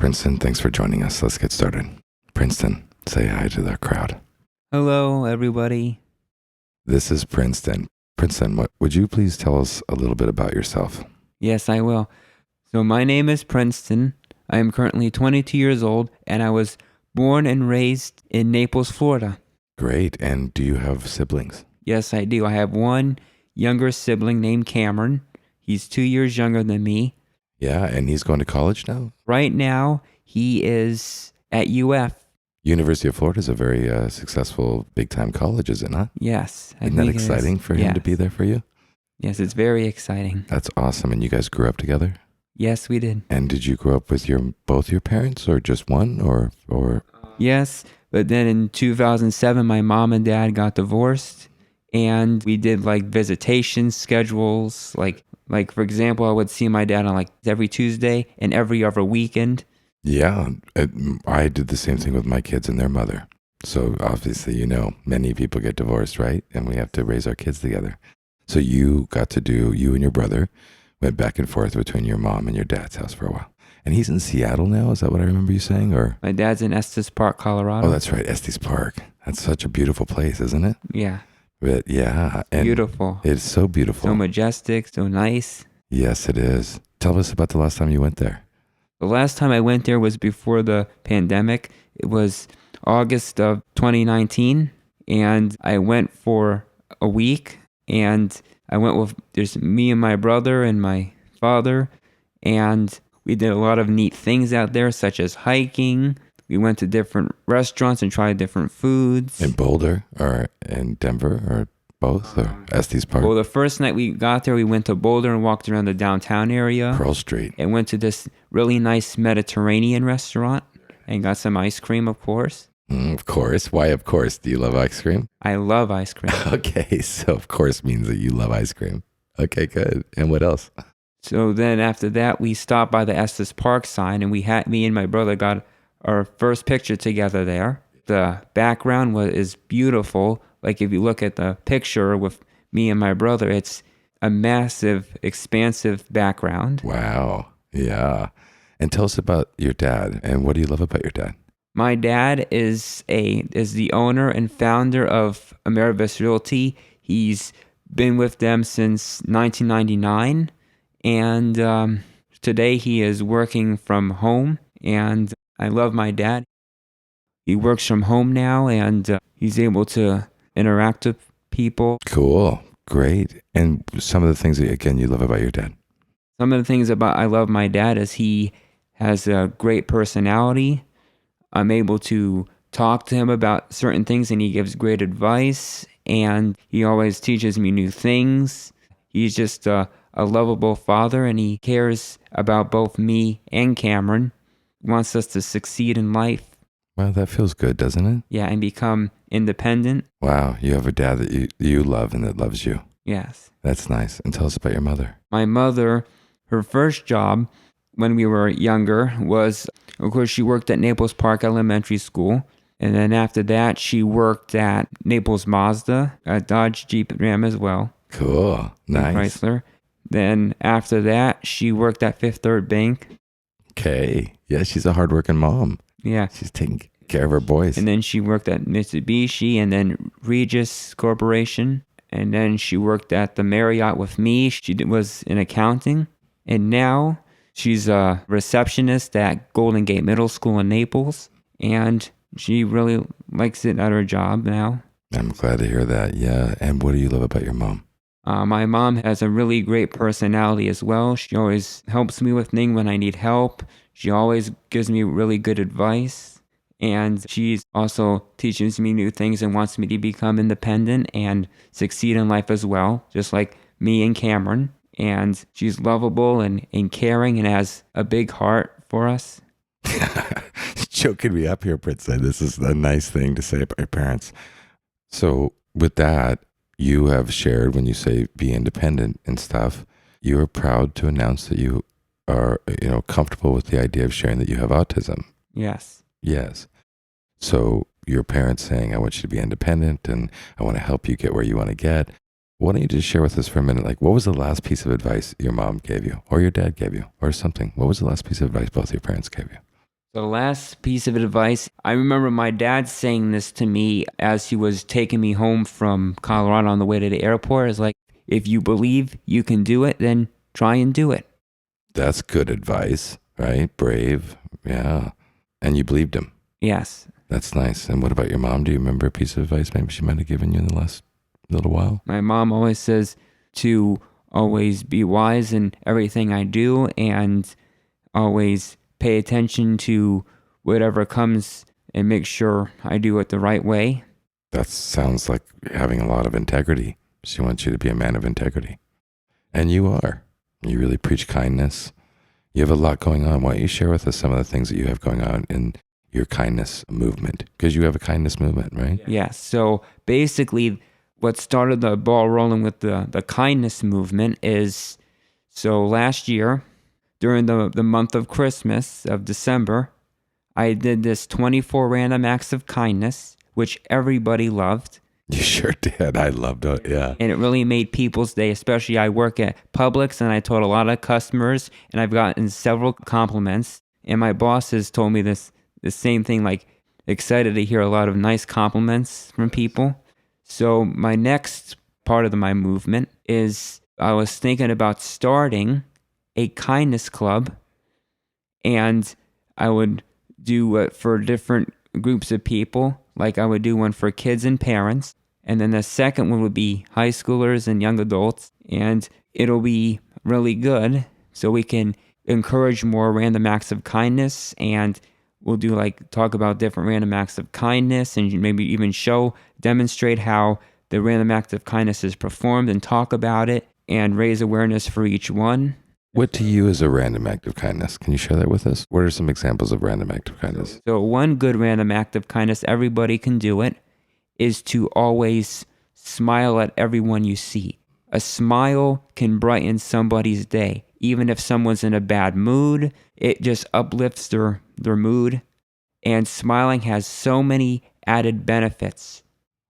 Princeton, thanks for joining us. Let's get started. Princeton, say hi to the crowd. Hello, everybody. This is Princeton. Princeton, would you please tell us a little bit about yourself? Yes, I will. So my name is Princeton. I am currently 22 years old, and I was born and raised in Naples, Florida. Great. And do you have siblings? Yes, I do. I have one younger sibling named Cameron. He's 2 years younger than me. Yeah, and he's going to college now? Right now, he is at UF. University of Florida is a very successful big-time college, is it not? Yes. Isn't that exciting for him to be there for you? Yes, it's very exciting. That's awesome. And you guys grew up together? Yes, we did. And did you grow up with both your parents or just one or? Yes, but then in 2007, my mom and dad got divorced, and we did like visitation schedules. Like for example, I would see my dad on like every Tuesday and every other weekend. Yeah, I did the same thing with my kids and their mother. So obviously, many people get divorced, right? And we have to raise our kids together. So you and your brother went back and forth between your mom and your dad's house for a while. And he's in Seattle now? Is that what I remember you saying? Or my dad's in Estes Park, Colorado. Oh, that's right, Estes Park. That's such a beautiful place, isn't it? Yeah. But yeah. And beautiful. It's so beautiful. So majestic, so nice. Yes, it is. Tell us about the last time you went there. The last time I went there was before the pandemic. It was August of 2019, and I went for a week, and I went with there's me and my brother and my father, and we did a lot of neat things out there, such as hiking. We went to different restaurants and tried different foods. In Boulder or in Denver or both? Or Estes Park? Well, the first night we got there, we went to Boulder and walked around the downtown area. Pearl Street. And went to this really nice Mediterranean restaurant and got some ice cream, of course. Of course. Why, of course? Do you love ice cream? I love ice cream. Okay, so of course means that you love ice cream. Okay, good. And what else? So then after that, we stopped by the Estes Park sign, and me and my brother got our first picture together there. The background is beautiful. Like if you look at the picture with me and my brother, it's a massive, expansive background. Wow. Yeah. And tell us about your dad, and what do you love about your dad? My dad is the owner and founder of Amerivis Realty. He's been with them since 1999. And today he is working from home, and I love my dad. He works from home now, and he's able to interact with people. Cool. Great. And some of the things that, again, you love about your dad? Some of the things I love my dad is he has a great personality. I'm able to talk to him about certain things, and he gives great advice, and he always teaches me new things. He's just a lovable father, and he cares about both me and Cameron. He wants us to succeed in life. Well, that feels good, doesn't it? Yeah, and become independent. Wow, you have a dad that you love and that loves you. Yes. That's nice. And tell us about your mother. My mother, her first job when we were younger was, of course, she worked at Naples Park Elementary School. And then after that, she worked at Naples Mazda, at Dodge Jeep Ram as well. Cool. Nice. Chrysler. Then after that, she worked at Fifth Third Bank. Okay. Yeah, she's a hardworking mom. Yeah. She's taking care of her boys. And then she worked at Mitsubishi and then Regis Corporation. And then she worked at the Marriott with me. She was in accounting. And now she's a receptionist at Golden Gate Middle School in Naples. And she really likes it at her job now. I'm glad to hear that. Yeah. And what do you love about your mom? My mom has a really great personality as well. She always helps me with things when I need help. She always gives me really good advice. And she also teaches me new things and wants me to become independent and succeed in life as well, just like me and Cameron. And she's lovable and caring and has a big heart for us. Choking me up here, Princeton. This is a nice thing to say about your parents. So with that, you have shared, when you say be independent and stuff, you are proud to announce that you are, comfortable with the idea of sharing that you have autism. Yes. Yes. So your parents saying, I want you to be independent and I want to help you get where you want to get. Why don't you just share with us for a minute, like what was the last piece of advice your mom gave you or your dad gave you or something? What was the last piece of advice both your parents gave you? The last piece of advice, I remember my dad saying this to me as he was taking me home from Colorado on the way to the airport. It's like, if you believe you can do it, then try and do it. That's good advice, right? Brave. Yeah. And you believed him. Yes. That's nice. And what about your mom? Do you remember a piece of advice maybe she might have given you in the last little while? My mom always says to always be wise in everything I do and always pay attention to whatever comes and make sure I do it the right way. That sounds like having a lot of integrity. She wants you to be a man of integrity. And you are. You really preach kindness. You have a lot going on. Why don't you share with us some of the things that you have going on in your kindness movement? Because you have a kindness movement, right? Yes. So basically, what started the ball rolling with the kindness movement is, so last year, during the month of Christmas, of December, I did this 24 random acts of kindness, which everybody loved. You sure did. I loved it. Yeah. And it really made people's day, especially I work at Publix and I told a lot of customers and I've gotten several compliments. And my boss has told me the same thing, like excited to hear a lot of nice compliments from people. So my next part of my movement is I was thinking about starting a kindness club, and I would do it for different groups of people. Like I would do one for kids and parents. And then the second one would be high schoolers and young adults. And it'll be really good. So we can encourage more random acts of kindness. And we'll do talk about different random acts of kindness and maybe even demonstrate how the random act of kindness is performed and talk about it and raise awareness for each one. What to you is a random act of kindness? Can you share that with us? What are some examples of random act of kindness? So one good random act of kindness, everybody can do it, is to always smile at everyone you see. A smile can brighten somebody's day. Even if someone's in a bad mood, it just uplifts their mood. And smiling has so many added benefits.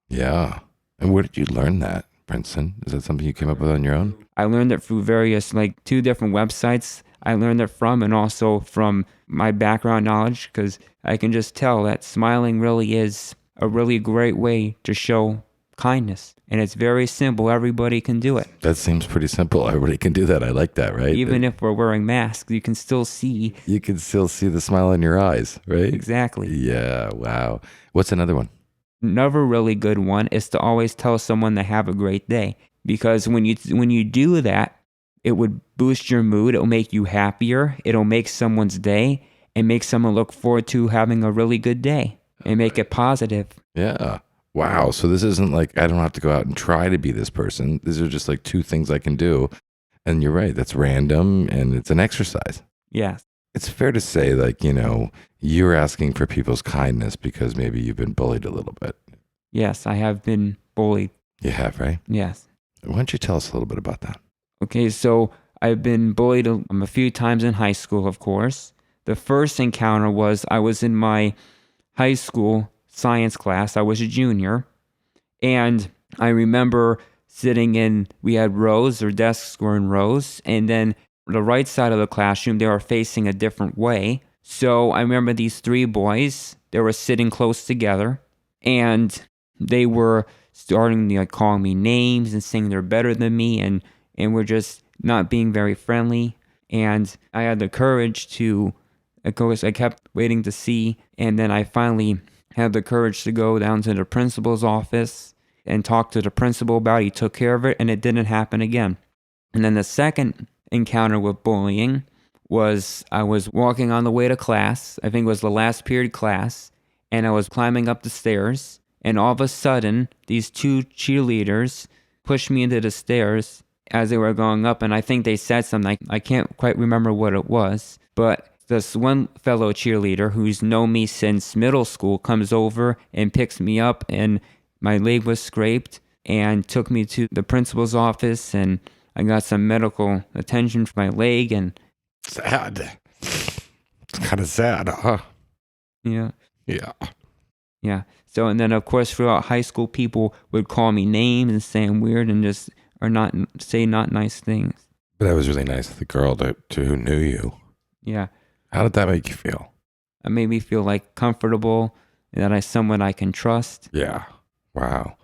Yeah. And where did you learn that, Princeton? Is that something you came up with on your own? I learned it through various, 2 different websites I learned it from, and also from my background knowledge, because I can just tell that smiling really is a really great way to show kindness. And it's very simple. Everybody can do it. That seems pretty simple. Everybody can do that. I like that, right? Even if we're wearing masks, you can still see. You can still see the smile in your eyes, right? Exactly. Yeah, wow. What's another one? Another really good one is to always tell someone to have a great day. Because when you do that, it would boost your mood. It'll make you happier. It'll make someone's day and make someone look forward to having a really good day and make it positive. Yeah. Wow. So this isn't like I don't have to go out and try to be this person. These are just 2 things I can do. And you're right. That's random and it's an exercise. Yes. It's fair to say, you're asking for people's kindness because maybe you've been bullied a little bit. Yes, I have been bullied. You have, right? Yes. Why don't you tell us a little bit about that? Okay, so I've been bullied a few times in high school, of course. The first encounter was I was in my high school science class. I was a junior. And I remember we had rows, or desks were in rows. And then the right side of the classroom, they were facing a different way. So I remember these 3 boys, they were sitting close together. And they were starting to call me names and saying they're better than me, and we're just not being very friendly. And I had the courage to, of course, I kept waiting to see, and then I finally had the courage to go down to the principal's office and talk to the principal about it. He took care of it, and it didn't happen again. And then the second encounter with bullying was I was walking on the way to class. I think it was the last period class, and I was climbing up the stairs. And all of a sudden, these 2 cheerleaders pushed me into the stairs as they were going up. And I think they said something. I can't quite remember what it was. But this one fellow cheerleader who's known me since middle school comes over and picks me up. And my leg was scraped and took me to the principal's office. And I got some medical attention for my leg. And sad. It's kind of sad, huh? Yeah. Yeah. Yeah. So, and then of course throughout high school, people would call me names and say I'm weird and say not nice things. But that was really nice of the girl to who knew you. Yeah. How did that make you feel? It made me feel like comfortable and that I'm someone I can trust. Yeah. Wow.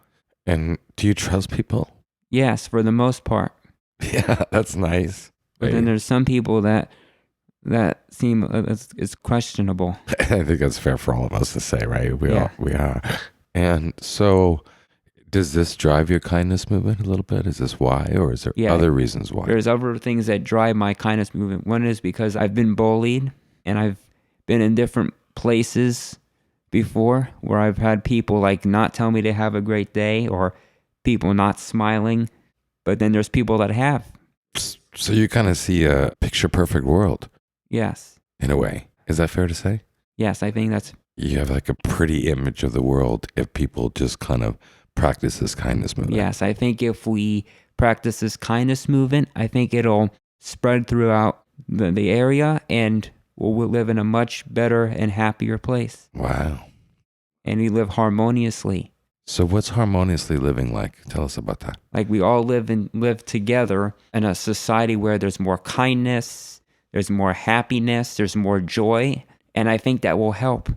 And do you trust people? Yes, for the most part. Yeah, that's nice. But then there's some people that seem it's questionable. I think that's fair for all of us to say, right? We Yeah. are. And so, does this drive your kindness movement a little bit? Is this why, or is there Yeah. other reasons why? There's other things that drive my kindness movement. One is because I've been bullied and I've been in different places before where I've had people like not tell me to have a great day or people not smiling. But then there's people that have. So you kind of see a picture perfect world Yes. in a way. Is that fair to say? Yes, I think that's, You have like a pretty image of the world if people just kind of practice this kindness movement. yes, I think if we practice this kindness movement, I think it'll spread throughout the area and we'll live in a much better and happier place. Wow. And we live harmoniously. So what's harmoniously living like? Tell us about that. Like we all live together in a society where there's more kindness, there's more happiness, there's more joy. And I think that will help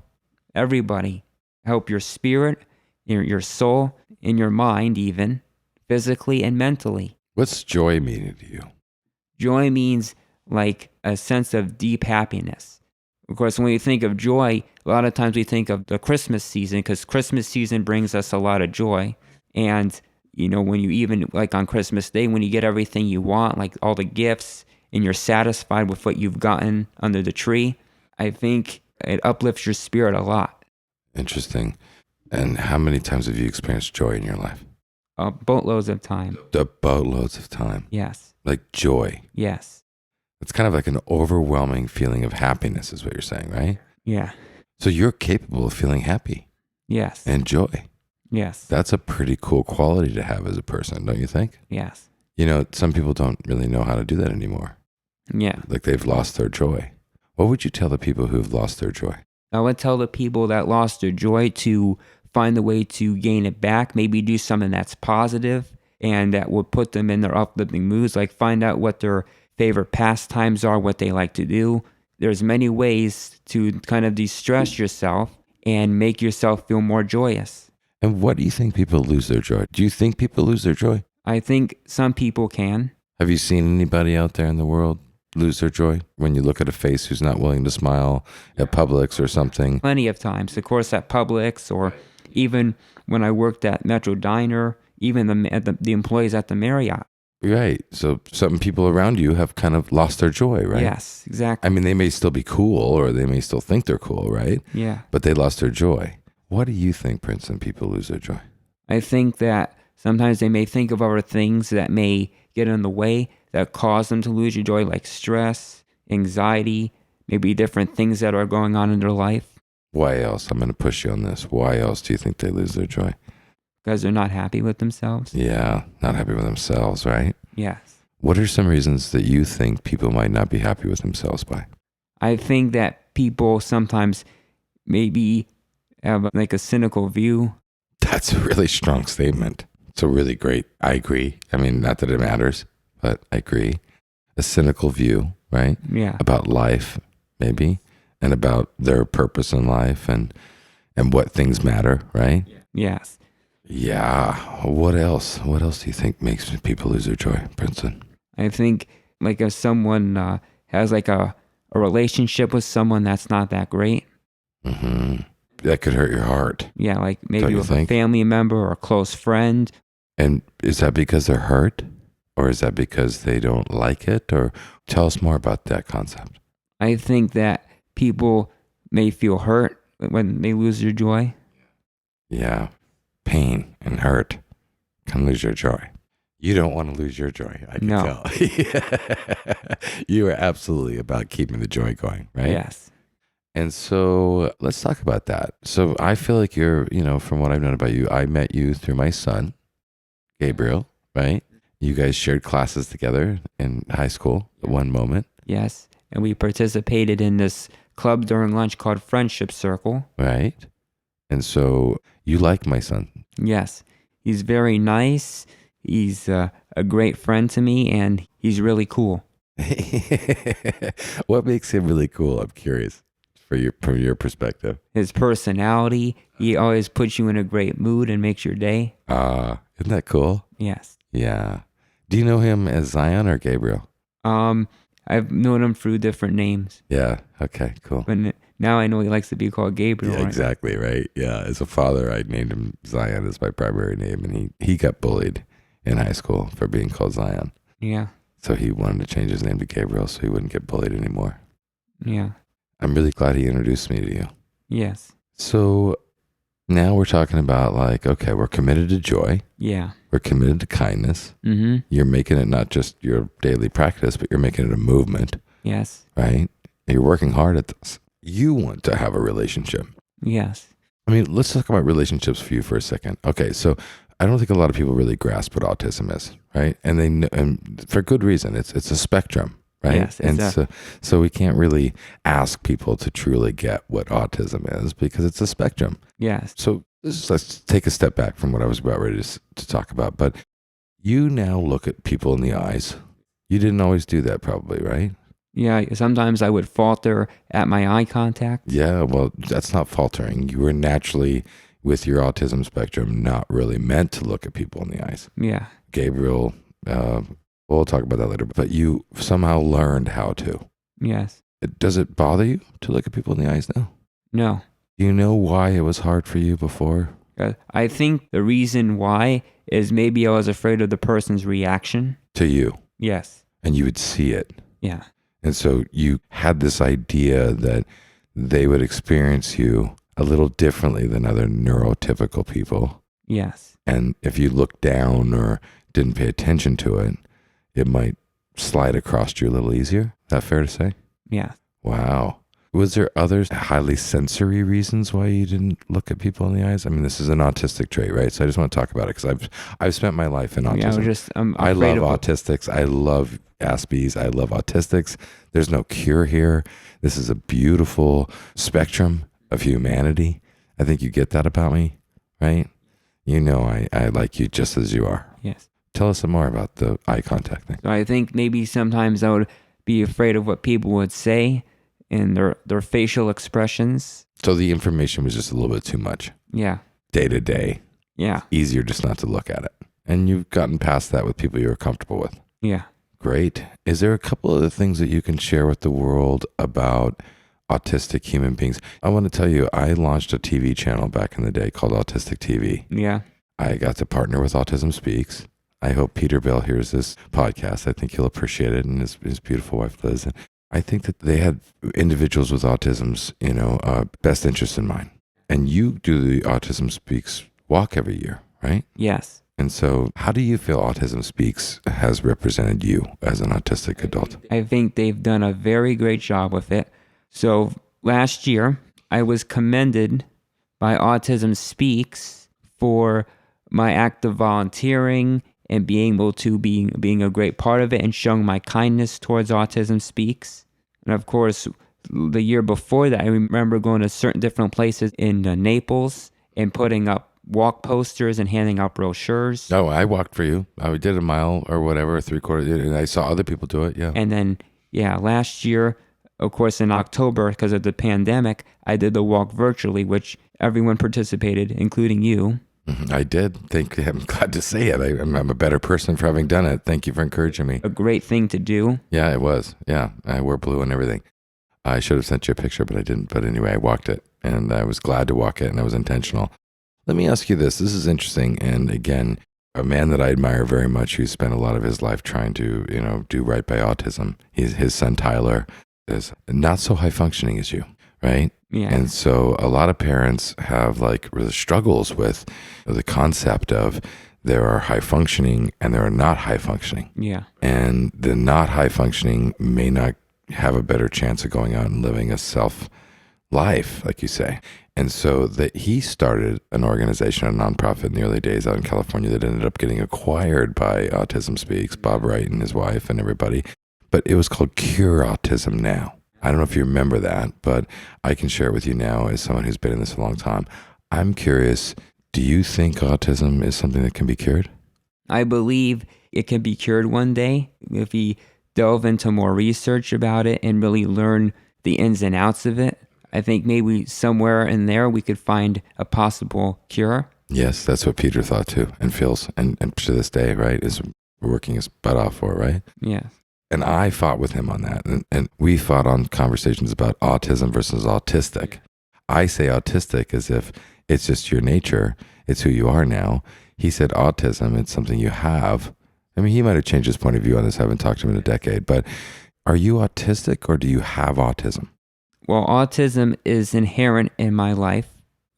everybody. Help your spirit, your soul, and your mind even, physically and mentally. What's joy meaning to you? Joy means like a sense of deep happiness. Of course, when we think of joy, a lot of times we think of the Christmas season because Christmas season brings us a lot of joy. And, you know, when you even, like on Christmas Day, when you get everything you want, like all the gifts, and you're satisfied with what you've gotten under the tree, I think it uplifts your spirit a lot. Interesting. And how many times have you experienced joy in your life? Boatloads of time. The boatloads of time. Yes. Like joy. Yes. It's kind of like an overwhelming feeling of happiness is what you're saying, right? Yeah. So you're capable of feeling happy Yes. and joy. Yes. That's a pretty cool quality to have as a person, don't you think? Yes. You know, some people don't really know how to do that anymore. Yeah. Like they've lost their joy. What would you tell the people who've lost their joy? I would tell the people that lost their joy to find a way to gain it back, maybe do something that's positive and that would put them in their uplifting moods, like find out what their favorite pastimes are, what they like to do. There's many ways to kind of de-stress yourself and make yourself feel more joyous. And what do you think people lose their joy? Do you think people lose their joy? I think some people can. Have you seen anybody out there in the world lose their joy? When you look at a face who's not willing to smile at Publix or something. Plenty of times. Of course, at Publix or even when I worked at Metro Diner, even the employees at the Marriott. Right. So some people around you have kind of lost their joy, right? Yes, exactly. I mean, they may still be cool or they may still think they're cool, right? Yeah. But they lost their joy. What do you think, Princeton, people lose their joy? I think that sometimes they may think of other things that may get in the way that cause them to lose your joy, like stress, anxiety, maybe different things that are going on in their life. Why else? I'm going to push you on this. Why else do you think they lose their joy? Because they're not happy with themselves. Yeah, not happy with themselves, right? Yes. What are some reasons that you think people might not be happy with themselves by? I think that people sometimes maybe have like a cynical view. That's a really strong statement. It's a really great, I agree. I mean, not that it matters, but I agree. A cynical view, right? Yeah. About life, maybe, and about their purpose in life and what things matter, right? Yes. Yeah. What else? What else do you think makes people lose their joy, Princeton? I think like if someone has like a relationship with someone that's not that great. Mm-hmm. That could hurt your heart. Yeah, like Don't maybe you with think? a family member or a close friend. And is that because they're hurt? Or is that because they don't like it? Or tell us more about that concept. I think that people may feel hurt when they lose their joy. Yeah. Pain and hurt can lose your joy. You don't want to lose your joy, I can No. tell. You are absolutely about keeping the joy going, right? Yes. And so let's talk about that. So I feel like you're, from what I've known about you, I met you through my son, Gabriel, right? You guys shared classes together in high school at one moment. Yes. And we participated in this club during lunch called Friendship Circle. Right. And so you like my son. Yes. He's very nice. He's a great friend to me, and he's really cool. What makes him really cool? I'm curious. from your perspective? His personality. He always puts you in a great mood and makes your day. Isn't that cool? Yes. Yeah. Do you know him as Zion or Gabriel? I've known him through different names. Yeah. Okay, cool. But now I know he likes to be called Gabriel. Yeah, Right? exactly, right? Yeah. As a father, I named him Zion as my primary name, and he got bullied in high school for being called Zion. Yeah. So he wanted to change his name to Gabriel so he wouldn't get bullied anymore. Yeah. I'm really glad he introduced me to you. Yes. So now we're talking about like, okay, we're committed to joy. Yeah. We're committed to kindness. Mm-hmm. You're making it not just your daily practice, but you're making it a movement, Yes. right? You're working hard at this. You want to have a relationship. Yes. I mean, let's talk about relationships for you for a second. Okay, so I don't think a lot of people really grasp what autism is, right? And they know, and for good reason. It's a spectrum, right? Yes, and exactly. so we can't really ask people to truly get what autism is because it's a spectrum. Yes. So let's take a step back from what I was about ready to talk about. But you now look at people in the eyes. You didn't always do that, probably, right? Yeah. Sometimes I would falter at my eye contact. Yeah, well, that's not faltering. You were naturally, with your autism spectrum, not really meant to look at people in the eyes. Yeah. Gabriel, we'll talk about that later, but you somehow learned how to. Yes. Does it bother you to look at people in the eyes now? No. Do you know why it was hard for you before? I think the reason why is maybe I was afraid of the person's reaction. To you. Yes. And you would see it. Yeah. And so you had this idea that they would experience you a little differently than other neurotypical people. Yes. And if you looked down or didn't pay attention to it, it might slide across you a little easier. Is that fair to say? Yeah. Wow. Was there other highly sensory reasons why you didn't look at people in the eyes? I mean, this is an autistic trait, right? So I just want to talk about it because I've spent my life in autism. I'm I love afraid of autistics. I love Aspies. I love autistics. There's no cure here. This is a beautiful spectrum of humanity. I think you get that about me, right? You know I like you just as you are. Yes. Tell us some more about the eye contact thing. So I think maybe sometimes I would be afraid of what people would say and their facial expressions. So the information was just a little bit too much. Yeah. Day to day. Yeah. Easier just not to look at it. And you've gotten past that with people you're comfortable with. Yeah. Great. Is there a couple other things that you can share with the world about autistic human beings? I want to tell you, I launched a TV channel back in the day called Autistic TV. Yeah. I got to partner with Autism Speaks. I hope Peter Bell hears this podcast. I think he'll appreciate it, and his beautiful wife, Liz. And I think that they had individuals with autism's, best interest in mind. And you do the Autism Speaks walk every year, right? Yes. And so how do you feel Autism Speaks has represented you as an autistic adult? I think they've done a very great job with it. So last year, I was commended by Autism Speaks for my act of volunteering and being able to being a great part of it and showing my kindness towards Autism Speaks. And of course, the year before that, I remember going to certain different places in Naples and putting up walk posters and handing out brochures. No, I walked for you. I did a mile or whatever, 3/4, and I saw other people do it. Yeah. And then, last year, of course, in October, because of the pandemic, I did the walk virtually, which everyone participated, including you. I did. Thank you. I'm glad to say it. I'm a better person for having done it. Thank you for encouraging me. A great thing to do. Yeah, it was. Yeah, I wore blue and everything. I should have sent you a picture, but I didn't. But anyway, I walked it, and I was glad to walk it, and I was intentional. Let me ask you this. This is interesting. And again, a man that I admire very much who spent a lot of his life trying to, do right by autism. His son, Tyler, is not so high functioning as you, right? Yeah. And so a lot of parents have really struggles with the concept of there are high functioning and there are not high functioning. Yeah. And the not high functioning may not have a better chance of going out and living a self life, like you say. And so he started an organization, a nonprofit in the early days out in California that ended up getting acquired by Autism Speaks, Bob Wright and his wife and everybody. But it was called Cure Autism Now. I don't know if you remember that, but I can share it with you now as someone who's been in this a long time. I'm curious, do you think autism is something that can be cured? I believe it can be cured one day if we delve into more research about it and really learn the ins and outs of it. I think maybe somewhere in there we could find a possible cure. Yes, that's what Peter thought too, and feels, and to this day, right, is working his butt off for, right? Yeah. And I fought with him on that, and we fought on conversations about autism versus autistic. I say autistic as if it's just your nature, it's who you are now. He said autism, it's something you have. I mean, he might have changed his point of view on this. I haven't talked to him in a decade, but are you autistic or do you have autism? Well, autism is inherent in my life,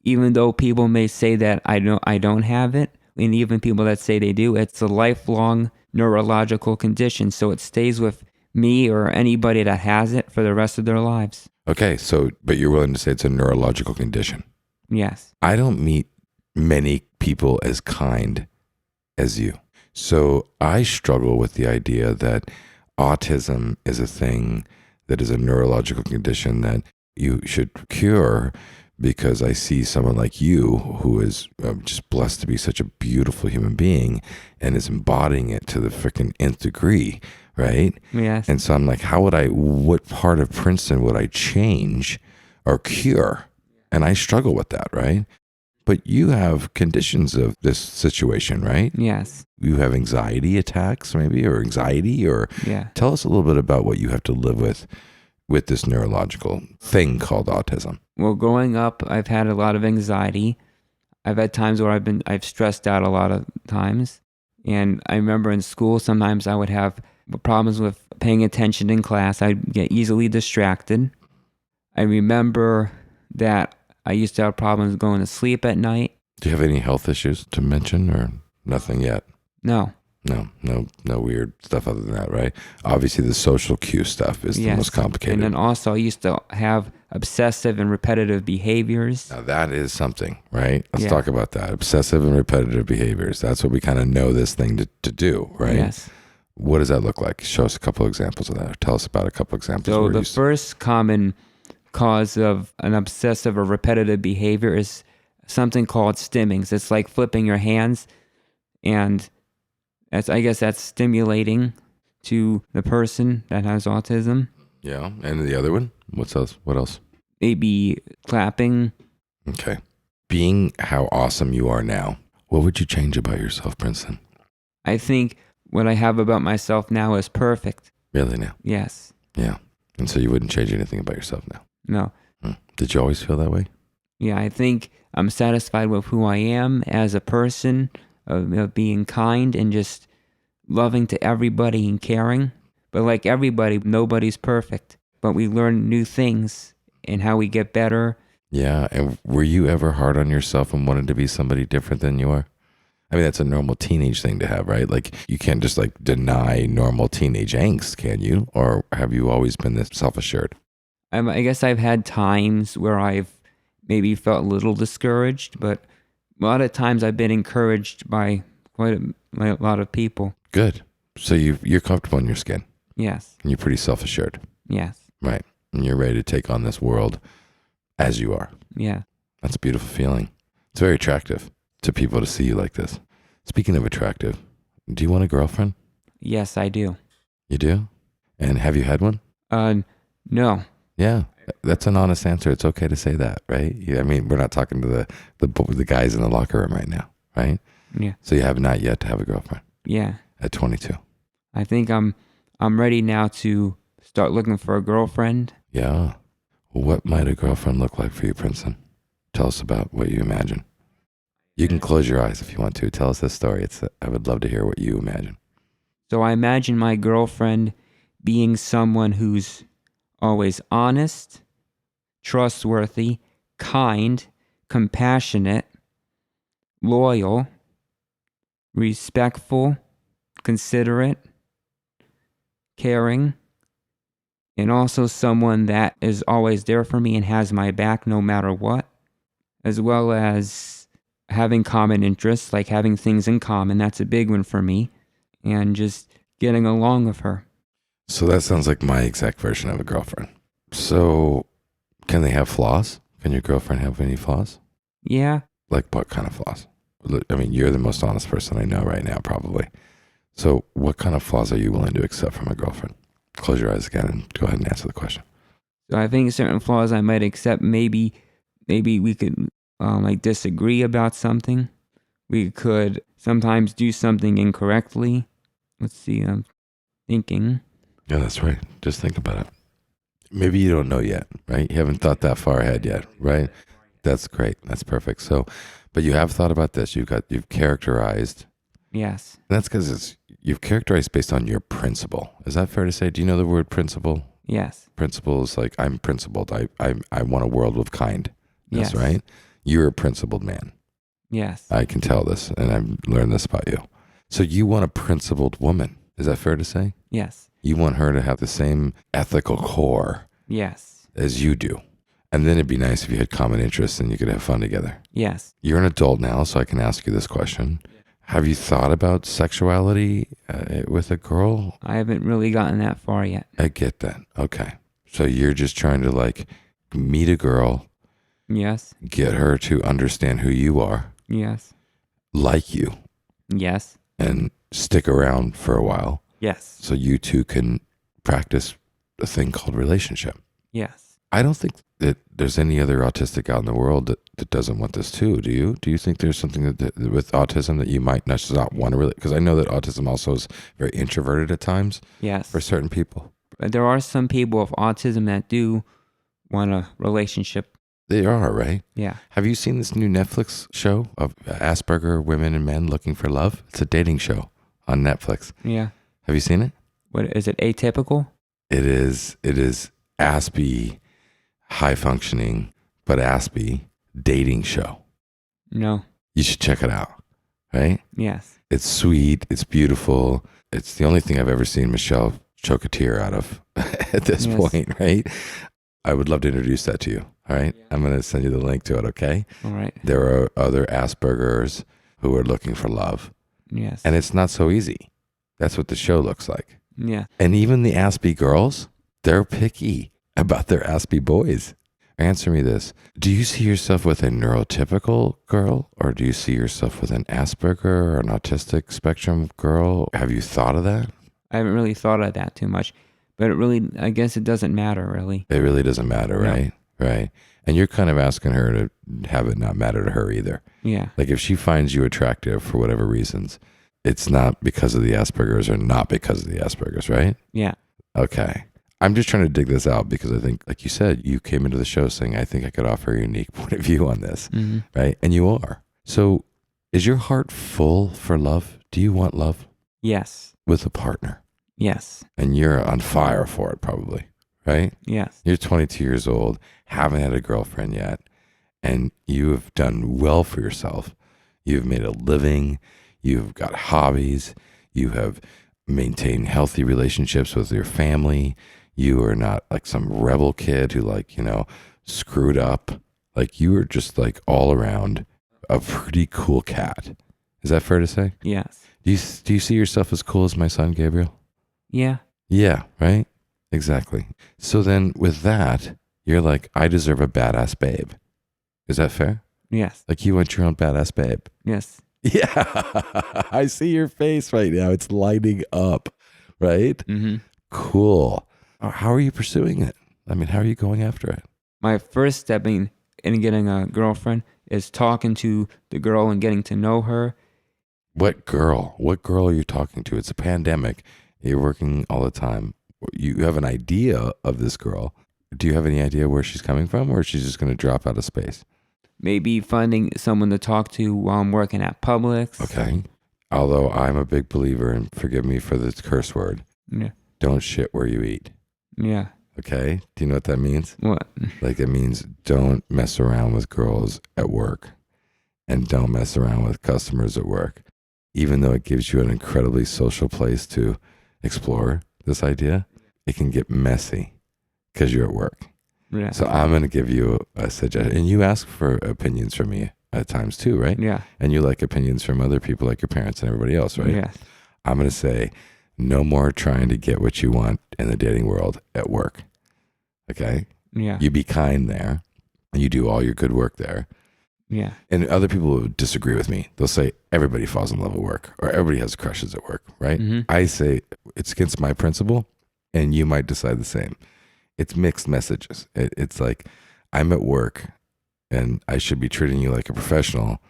even though people may say that I don't have it, and even people that say they do. It's a lifelong neurological condition, so it stays with me or anybody that has it for the rest of their lives. Okay, so, but you're willing to say it's a neurological condition. Yes. I don't meet many people as kind as you. So I struggle with the idea that autism is a thing that is a neurological condition that you should cure, because I see someone like you who is just blessed to be such a beautiful human being and is embodying it to the freaking nth degree, right? Yes. And so I'm like, what part of Princeton would I change or cure? And I struggle with that, right? But you have conditions of this situation, right? Yes. You have anxiety attacks maybe, or anxiety, or Yeah. tell us a little bit about what you have to live with this neurological thing called autism. Well, growing up, I've had a lot of anxiety. I've had times where I've stressed out a lot of times. And I remember in school, sometimes I would have problems with paying attention in class. I'd get easily distracted. I remember that I used to have problems going to sleep at night. Do you have any health issues to mention, or nothing yet? No. No weird stuff other than that, right? Obviously, the social cue stuff is the most complicated. And then also, I used to have obsessive and repetitive behaviors. Now that is something, right? Let's Yeah. talk about that. Obsessive and repetitive behaviors. That's what we kind of know this thing to do, right? Yes. What does that look like? Show us a couple examples of that. Or tell us about a couple examples. So where the you first common cause of an obsessive or repetitive behavior is something called stimmings. It's like flipping your hands, and I guess that's stimulating to the person that has autism. Yeah. And the other one? What's else? What else? Maybe clapping. Okay. Being how awesome you are now, what would you change about yourself, Princeton? I think what I have about myself now is perfect. Really now? Yes. Yeah. And so you wouldn't change anything about yourself now? No. Did you always feel that way? Yeah, I think I'm satisfied with who I am as a person, of being kind and just loving to everybody and caring. But like everybody, nobody's perfect. But we learn new things and how we get better. Yeah. And were you ever hard on yourself and wanted to be somebody different than you are? I mean, that's a normal teenage thing to have, right? Like, you can't just like deny normal teenage angst, can you? Or have you always been this self-assured? I guess I've had times where I've maybe felt a little discouraged, but a lot of times I've been encouraged by quite a lot of people. Good. So you're comfortable in your skin. Yes. And you're pretty self-assured. Yes. Right. And you're ready to take on this world as you are. Yeah. That's a beautiful feeling. It's very attractive to people to see you like this. Speaking of attractive, do you want a girlfriend? Yes, I do. You do? And have you had one? No. Yeah. That's an honest answer. It's okay to say that, right? Yeah, I mean, we're not talking to the guys in the locker room right now, right? Yeah. So you have not yet to have a girlfriend Yeah. at 22. I think I'm ready now to start looking for a girlfriend. Yeah. What might a girlfriend look like for you, Princeton? Tell us about what you imagine. You can close your eyes if you want to. Tell us this story. I would love to hear what you imagine. So I imagine my girlfriend being someone who's always honest, trustworthy, kind, compassionate, loyal, respectful, considerate, caring, and also someone that is always there for me and has my back no matter what, as well as having common interests, like having things in common. That's a big one for me, and just getting along with her. So that sounds like my exact version of a girlfriend. So can they have flaws? Can your girlfriend have any flaws? Yeah. Like what kind of flaws? I mean, you're the most honest person I know right now, probably. So what kind of flaws are you willing to accept from a girlfriend? Close your eyes again and go ahead and answer the question. So I think certain flaws I might accept. Maybe we could like disagree about something. We could sometimes do something incorrectly. Let's see. I'm thinking. Yeah, that's right. Just think about it. Maybe you don't know yet, right? You haven't thought that far ahead yet, right? That's great. That's perfect. So, but you have thought about this. You've characterized. Yes. And that's because you've characterized based on your principle. Is that fair to say? Do you know the word principle? Yes. Principle is like, I'm principled. I want a world of kindness, Yes. right? You're a principled man. Yes. I can tell this, and I've learned this about you. So you want a principled woman. Is that fair to say? Yes. You want her to have the same ethical core Yes. as you do. And then it'd be nice if you had common interests and you could have fun together. Yes. You're an adult now, so I can ask you this question. Have you thought about sexuality with a girl? I haven't really gotten that far yet. I get that. Okay. So you're just trying to like meet a girl, Yes. get her to understand who you are, Yes. like you, Yes. and stick around for a while Yes. so you two can practice a thing called relationship. Yes. I don't think that there's any other autistic out in the world that doesn't want this too. Do you? Do you think there's something that with autism that you might not want to really? Because I know that autism also is very introverted at times Yes. for certain people. But there are some people with autism that do want a relationship. They are, right? Yeah. Have you seen this new Netflix show of Asperger women and men looking for love? It's a dating show on Netflix. Yeah. Have you seen it? What is it? Atypical? It is Aspie, high functioning, but Aspie dating show. No. You should check it out, right? Yes. It's sweet. It's beautiful. It's the only thing I've ever seen Michelle choke a tear out of at this Yes. point, right? I would love to introduce that to you. All right. I'm going to send you the link to it. Okay. All right. There are other Aspergers who are looking for love, Yes. and it's not so easy. That's what the show looks like. Yeah. And even the Aspie girls, they're picky about their Aspie boys. Answer me this. Do you see yourself with a neurotypical girl, or do you see yourself with an Asperger or an autistic spectrum girl? Have you thought of that? I haven't really thought of that too much, but it really, I guess it doesn't matter really. It really doesn't matter, No. right? Right. And you're kind of asking her to have it not matter to her either. Yeah. Like if she finds you attractive for whatever reasons, it's not because of the Asperger's or not because of the Asperger's, right? Yeah. Okay. I'm just trying to dig this out because I think, like you said, you came into the show saying, I think I could offer a unique point of view on this, Mm-hmm. right? And you are. So is your heart full for love? Do you want love Yes. with a partner? Yes. And you're on fire for it probably, right? Yes. You're 22 years old, haven't had a girlfriend yet, and you have done well for yourself. You've made a living. You've got hobbies. You have maintained healthy relationships with your family. You are not like some rebel kid who screwed up. Like you are just like all around a pretty cool cat. Is that fair to say? Yes. Do you see yourself as cool as my son, Gabriel? Yeah. Yeah, right? Exactly. So then with that, you're like, I deserve a badass babe. Is that fair? Yes. Like you want your own badass babe. Yes. Yeah. I see your face right now. It's lighting up, right? Mm-hmm. Cool. How are you pursuing it? I mean, how are you going after it? My first step in getting a girlfriend is talking to the girl and getting to know her. What girl? What girl are you talking to? It's a pandemic. You're working all the time. You have an idea of this girl. Do you have any idea where she's coming from, or is she just going to drop out of space? Maybe finding someone to talk to while I'm working at Publix. Okay. Although I'm a big believer, and forgive me for the curse word, Yeah. don't shit where you eat. Yeah. Okay. Do you know what that means? What? Like it means don't mess around with girls at work and don't mess around with customers at work. Even though it gives you an incredibly social place to explore this idea, it can get messy because you're at work. Yeah. So I'm going to give you a suggestion. And you ask for opinions from me at times too, right? Yeah. And you like opinions from other people like your parents and everybody else, right? Yes. I'm going to say no more trying to get what you want in the dating world at work. Okay? Yeah. You be kind there. And you do all your good work there. Yeah. And other people will disagree with me. They'll say everybody falls in love at work or everybody has crushes at work, right? Mm-hmm. I say it's against my principle and you might decide the same. It's mixed messages. It's like, I'm at work and I should be treating you like a professional,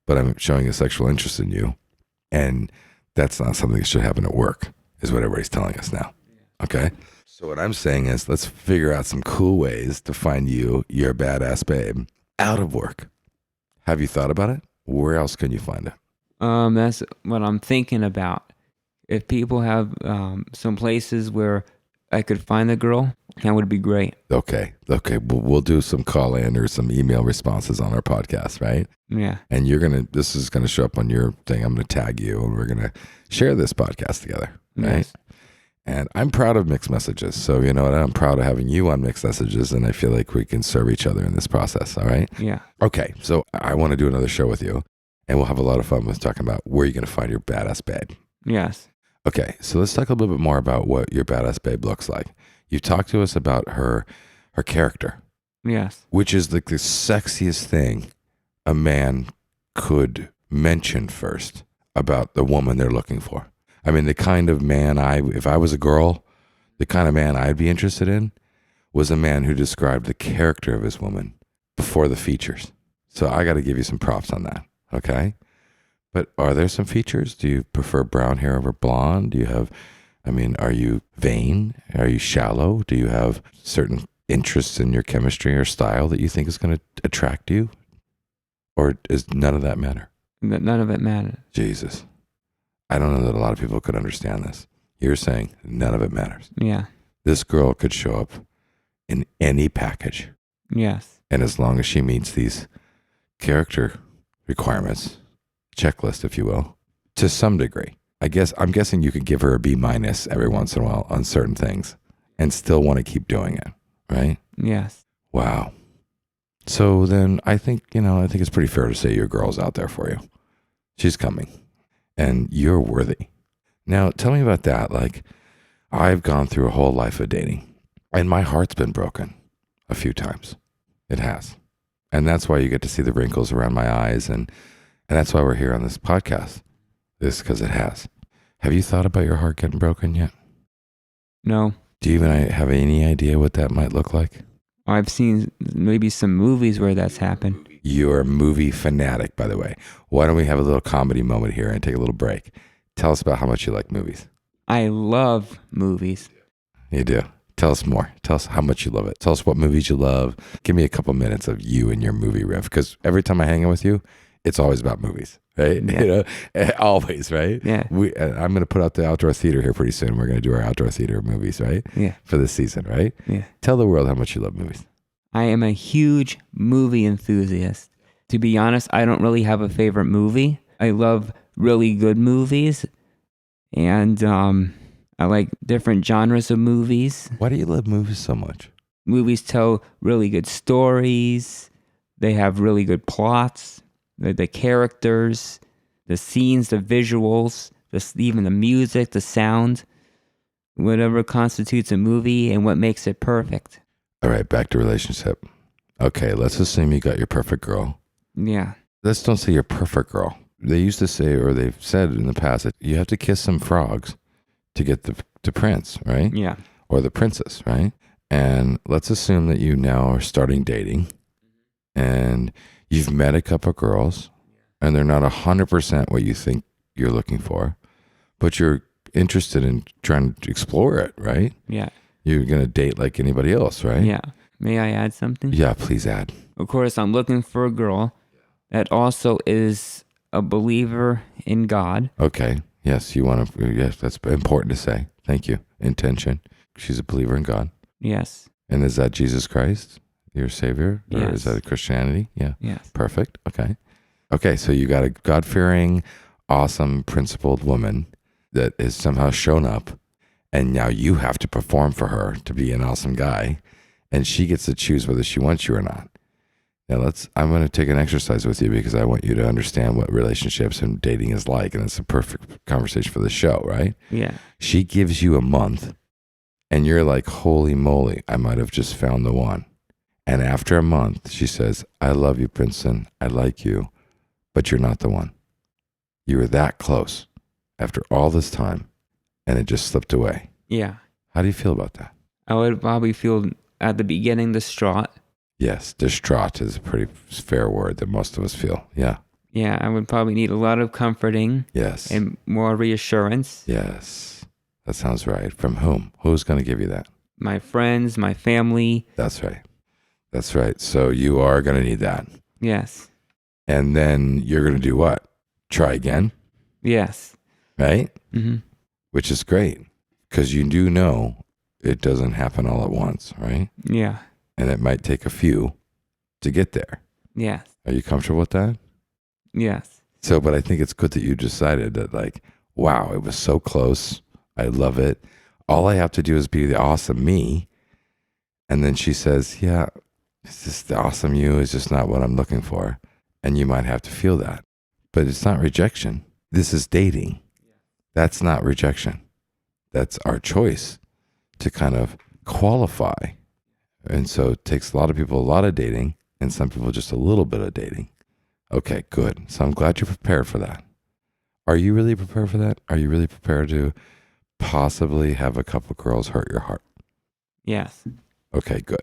but I'm showing a sexual interest in you. And that's not something that should happen at work, is what everybody's telling us now. Okay? So what I'm saying is, let's figure out some cool ways to find you, your badass babe, out of work. Have you thought about it? Where else can you find it? That's what I'm thinking about. If people have some places where I could find the girl, that would be great. Okay. We'll do some call in or some email responses on our podcast, right? Yeah. And this is going to show up on your thing. I'm going to tag you and we're going to share this podcast together, right? Yes. And I'm proud of mixed messages. So, you know what? I'm proud of having you on mixed messages, and I feel like we can serve each other in this process, all right? Yeah. Okay. So I want to do another show with you, and we'll have a lot of fun with talking about where you're going to find your badass babe. Yes. Okay. So let's talk a little bit more about what your badass babe looks like. You've talked to us about her character. Yes. Which is like the sexiest thing a man could mention first about the woman they're looking for. I mean, the kind of man if I was a girl, the kind of man I'd be interested in was a man who described the character of his woman before the features. So I got to give you some props on that. Okay. But are there some features? Do you prefer brown hair over blonde? Are you vain? Are you shallow? Do you have certain interests in your chemistry or style that you think is going to attract you? Or does none of that matter? None of it matters. Jesus. I don't know that a lot of people could understand this. You're saying none of it matters. Yeah. This girl could show up in any package. Yes. And as long as she meets these character requirements, checklist, if you will, to some degree, I'm guessing you could give her a B- every once in a while on certain things and still want to keep doing it, right? Yes. Wow. So then I think it's pretty fair to say your girl's out there for you. She's coming and you're worthy. Now tell me about that. Like, I've gone through a whole life of dating and my heart's been broken a few times. It has. And that's why you get to see the wrinkles around my eyes. And that's why we're here on this podcast. This because it has. Have you thought about your heart getting broken yet? No. Do you even have any idea what that might look like? I've seen maybe some movies where that's happened. You're a movie fanatic, by the way. Why don't we have a little comedy moment here and take a little break? Tell us about how much you like movies. I love movies. You do. Tell us more. Tell us how much you love it. Tell us what movies you love. Give me a couple minutes of you and your movie riff, because every time I hang out with you, it's always about movies, right? Yeah. Always, right? Yeah. I'm going to put out the outdoor theater here pretty soon. We're going to do our outdoor theater movies, right? Yeah. For this season, right? Yeah. Tell the world how much you love movies. I am a huge movie enthusiast. To be honest, I don't really have a favorite movie. I love really good movies, and I like different genres of movies. Why do you love movies so much? Movies tell really good stories. They have really good plots. The characters, the scenes, the visuals, even the music, the sound, whatever constitutes a movie and what makes it perfect. All right, back to relationship. Okay, let's assume you got your perfect girl. Yeah. Let's don't say your perfect girl. They used to say, or they've said in the past, that you have to kiss some frogs to get the prince, right? Yeah. Or the princess, right? And let's assume that you now are starting dating and you've met a couple girls and they're not 100% what you think you're looking for, but you're interested in trying to explore it, right? Yeah. You're going to date like anybody else, right? Yeah. May I add something? Yeah, please add. Of course, I'm looking for a girl that also is a believer in God. Okay. Yes, yes, that's important to say. Thank you. Intention. She's a believer in God. Yes. And is that Jesus Christ, your Savior? Or Yes. is that a Christianity? Yeah. Yes. Perfect. Okay. Okay, so you got a God-fearing, awesome, principled woman that has somehow shown up, and now you have to perform for her to be an awesome guy, and she gets to choose whether she wants you or not. Now I'm going to take an exercise with you because I want you to understand what relationships and dating is like, and it's a perfect conversation for the show, right? Yeah. She gives you a month, and you're like, holy moly, I might have just found the one. And after a month, she says, I love you, Princeton. I like you, but you're not the one. You were that close after all this time, and it just slipped away. Yeah. How do you feel about that? I would probably feel at the beginning distraught. Yes, distraught is a pretty fair word that most of us feel. Yeah. Yeah, I would probably need a lot of comforting. Yes. And more reassurance. Yes. That sounds right. From whom? Who's going to give you that? My friends, my family. That's right. That's right. So you are going to need that. Yes. And then you're going to do what? Try again, Yes. right? Mm-hmm. Which is great because you do know it doesn't happen all at once, right? Yeah. And it might take a few to get there. Yes. Are you comfortable with that? Yes. So, but I think it's good that you decided that, like, wow, it was so close. I love it. All I have to do is be the awesome me. And then she says, yeah, it's just the awesome you is just not what I'm looking for. And you might have to feel that. But it's not rejection. This is dating. That's not rejection. That's our choice to kind of qualify. And so it takes a lot of people a lot of dating and some people just a little bit of dating. Okay, good. So I'm glad you're prepared for that. Are you really prepared for that? Are you really prepared to possibly have a couple girls hurt your heart? Yes. Okay, good.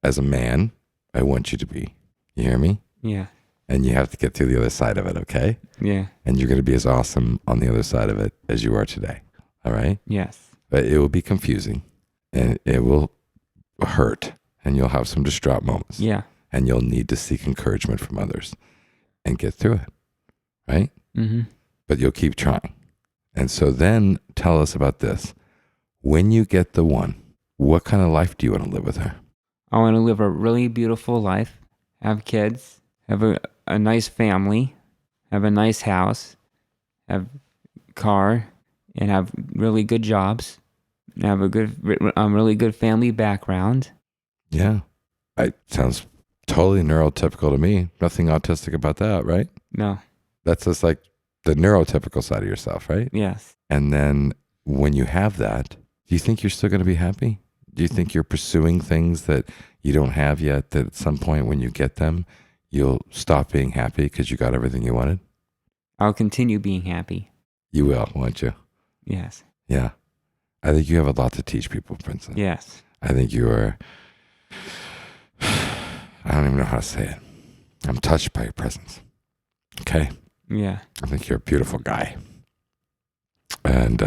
As a man, I want you to be. You hear me? Yeah. And you have to get through the other side of it, okay? Yeah. And you're going to be as awesome on the other side of it as you are today. All right? Yes. But it will be confusing and it will hurt and you'll have some distraught moments. Yeah. And you'll need to seek encouragement from others and get through it. Right? Mm-hmm. But you'll keep trying. And so then tell us about this. When you get the one, what kind of life do you want to live with her? I want to live a really beautiful life, have kids, have a nice family, have a nice house, have a car, and have really good jobs, and have a good, really good family background. Yeah. It sounds totally neurotypical to me. Nothing autistic about that, right? No. That's just like the neurotypical side of yourself, right? Yes. And then when you have that, do you think you're still going to be happy? Do you think you're pursuing things that you don't have yet, that at some point when you get them, you'll stop being happy because you got everything you wanted? I'll continue being happy. You will, won't you? Yes. Yeah. I think you have a lot to teach people, Princeton. Yes. I think you are, I don't even know how to say it. I'm touched by your presence. Okay? Yeah. I think you're a beautiful guy. And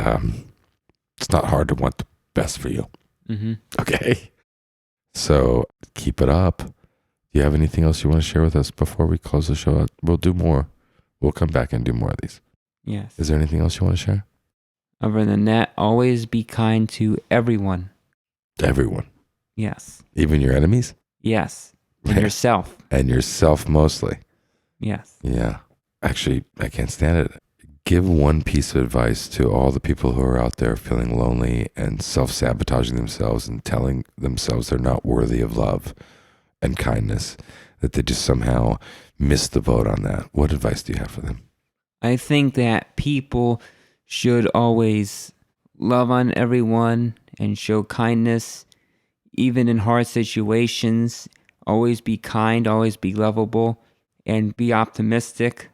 it's not hard to want the best for you. Mm-hmm. Okay? So keep it up. Do you have anything else you want to share with us before we close the show out? We'll do more. We'll come back and do more of these. Yes. Is there anything else you want to share? Other than that, always be kind to everyone. Everyone. Yes. Even your enemies? Yes. And yourself. And yourself mostly. Yes. Yeah. Actually, I can't stand it. Give one piece of advice to all the people who are out there feeling lonely and self-sabotaging themselves and telling themselves they're not worthy of love and kindness, that they just somehow missed the boat on that. What advice do you have for them? I think that people should always love on everyone and show kindness, even in hard situations. Always be kind, always be lovable, and be optimistic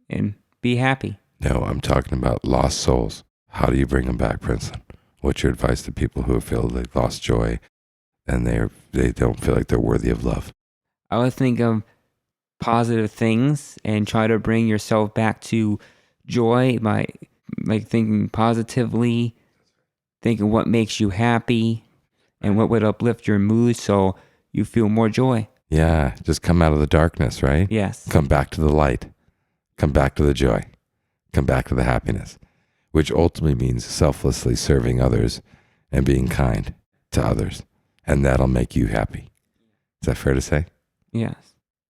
and be happy. No, I'm talking about lost souls. How do you bring them back, Princeton? What's your advice to people who feel they've lost joy and they don't feel like they're worthy of love? I would think of positive things and try to bring yourself back to joy by like thinking positively, thinking what makes you happy and what would uplift your mood so you feel more joy. Yeah, just come out of the darkness, right? Yes. Come back to the light. Come back to the joy. Come back to the happiness, which ultimately means selflessly serving others and being kind to others. And that'll make you happy. Is that fair to say? Yes.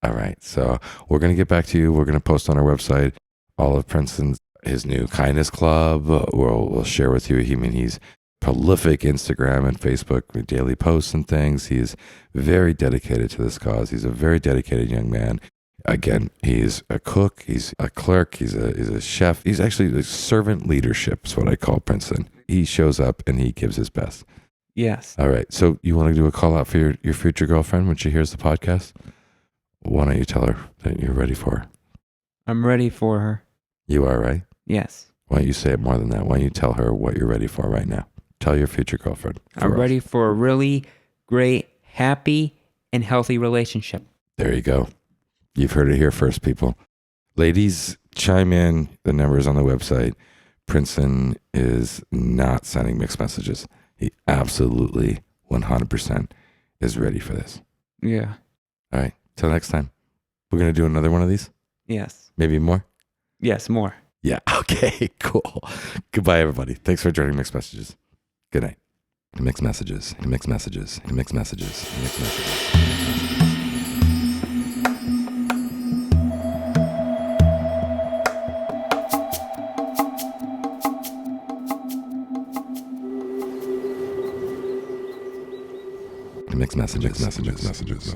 All right. So we're going to get back to you. We're going to post on our website all of Princeton's, his new kindness club. We'll share with you. He's prolific Instagram and Facebook with daily posts and things. He's very dedicated to this cause. He's a very dedicated young man. Again, he's a cook, he's a clerk, he's a chef. He's actually the servant leadership is what I call Princeton. He shows up and he gives his best. Yes. All right. So you want to do a call out for your future girlfriend when she hears the podcast? Why don't you tell her that you're ready for her? I'm ready for her. You are, right? Yes. Why don't you say it more than that? Why don't you tell her what you're ready for right now? Tell your future girlfriend. I'm ready for a really great, happy and healthy relationship. There you go. You've heard it here first, people. Ladies, chime in. The number is on the website. Princeton is not sending mixed messages. He absolutely 100% is ready for this. Yeah. All right. Till next time. We're going to do another one of these? Yes. Maybe more? Yes, more. Yeah. Okay, cool. Goodbye, everybody. Thanks for joining Mixed Messages. Good night. Mixed Messages. Mixed Messages. Mixed Messages. Mixed Messages. Mixed messages.